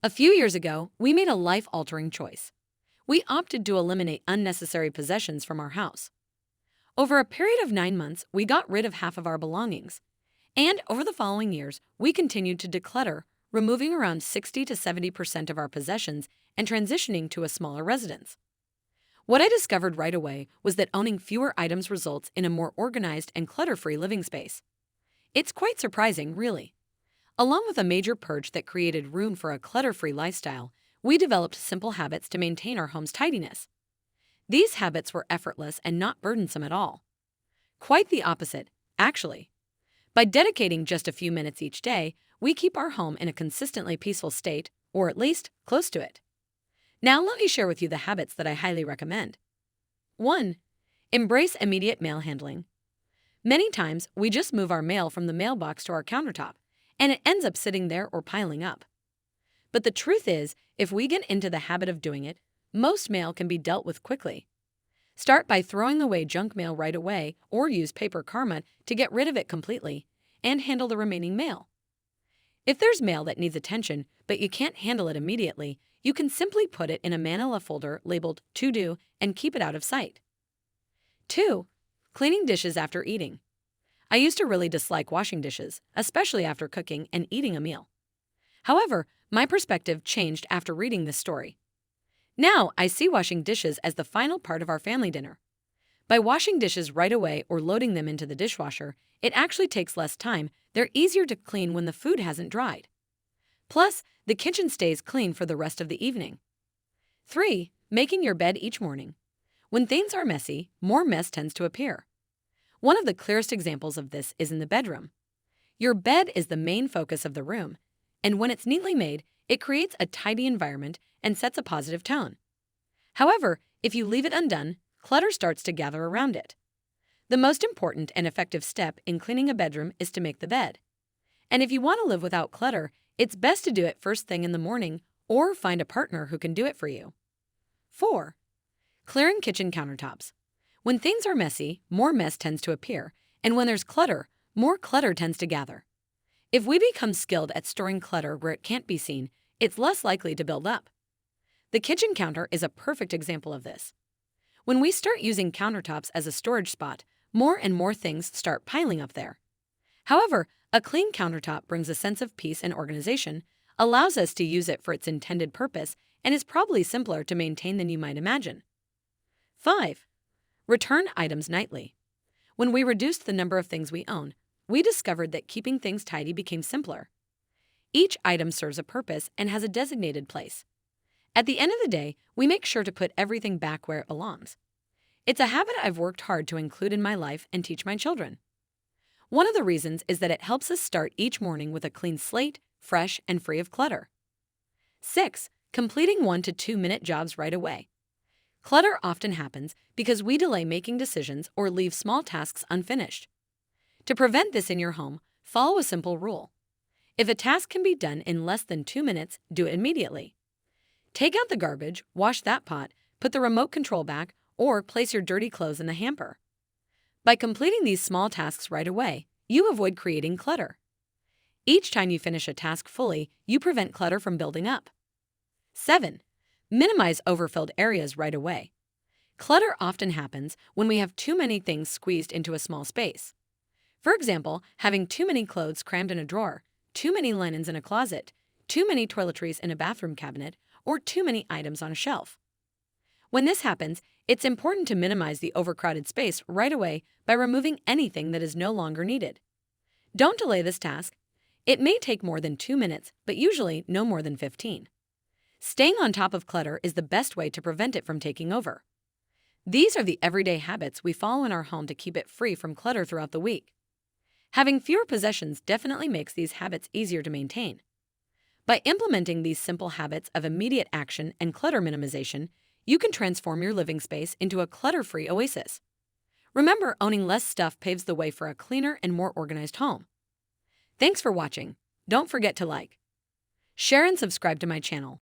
A few years ago, we made a life-altering choice. We opted to eliminate unnecessary possessions from our house. Over a period of 9 months, we got rid of half of our belongings. And over the following years, we continued to declutter, removing around 60 to 70% of our possessions and transitioning to a smaller residence. What I discovered right away was that owning fewer items results in a more organized and clutter-free living space. It's quite surprising, really. Along with a major purge that created room for a clutter-free lifestyle, we developed simple habits to maintain our home's tidiness. These habits were effortless and not burdensome at all. Quite the opposite, actually. By dedicating just a few minutes each day, we keep our home in a consistently peaceful state, or at least close to it. Now let me share with you the habits that I highly recommend. 1. Embrace immediate mail handling. Many times, we just move our mail from the mailbox to our countertop, and it ends up sitting there or piling up. But the truth is, if we get into the habit of doing it, most mail can be dealt with quickly. Start by throwing away junk mail right away or use paper karma to get rid of it completely and handle the remaining mail. If there's mail that needs attention but you can't handle it immediately, you can simply put it in a manila folder labeled To Do and keep it out of sight. 2. Cleaning dishes after eating. I used to really dislike washing dishes, especially after cooking and eating a meal. However, my perspective changed after reading this story. Now, I see washing dishes as the final part of our family dinner. By washing dishes right away or loading them into the dishwasher, it actually takes less time. They're easier to clean when the food hasn't dried. Plus, the kitchen stays clean for the rest of the evening. 3. Making your bed each morning. When things are messy, more mess tends to appear. One of the clearest examples of this is in the bedroom. Your bed is the main focus of the room, and when it's neatly made, it creates a tidy environment and sets a positive tone. However, if you leave it undone, clutter starts to gather around it. The most important and effective step in cleaning a bedroom is to make the bed. And if you want to live without clutter, it's best to do it first thing in the morning or find a partner who can do it for you. 4. Clearing kitchen countertops. When things are messy, more mess tends to appear, and when there's clutter, more clutter tends to gather. If we become skilled at storing clutter where it can't be seen, it's less likely to build up. The kitchen counter is a perfect example of this. When we start using countertops as a storage spot, more and more things start piling up there. However, a clean countertop brings a sense of peace and organization, allows us to use it for its intended purpose, and is probably simpler to maintain than you might imagine. 5. Return items nightly. When we reduced the number of things we own, we discovered that keeping things tidy became simpler. Each item serves a purpose and has a designated place. At the end of the day, we make sure to put everything back where it belongs. It's a habit I've worked hard to include in my life and teach my children. One of the reasons is that it helps us start each morning with a clean slate, fresh and free of clutter. 6. Completing 1 to 2 minute jobs right away. Clutter often happens because we delay making decisions or leave small tasks unfinished. To prevent this in your home, follow a simple rule. If a task can be done in less than 2 minutes, do it immediately. Take out the garbage, wash that pot, put the remote control back, or place your dirty clothes in the hamper. By completing these small tasks right away, you avoid creating clutter. Each time you finish a task fully, you prevent clutter from building up. 7. Minimize overfilled areas right away. Clutter often happens when we have too many things squeezed into a small space. For example, having too many clothes crammed in a drawer, too many linens in a closet, too many toiletries in a bathroom cabinet, or too many items on a shelf. When this happens, it's important to minimize the overcrowded space right away by removing anything that is no longer needed. Don't delay this task. It may take more than 2 minutes, but usually no more than 15. Staying on top of clutter is the best way to prevent it from taking over. These are the everyday habits we follow in our home to keep it free from clutter throughout the week. Having fewer possessions definitely makes these habits easier to maintain. By implementing these simple habits of immediate action and clutter minimization, you can transform your living space into a clutter-free oasis. Remember, owning less stuff paves the way for a cleaner and more organized home. Thanks for watching. Don't forget to like, share, and subscribe to my channel.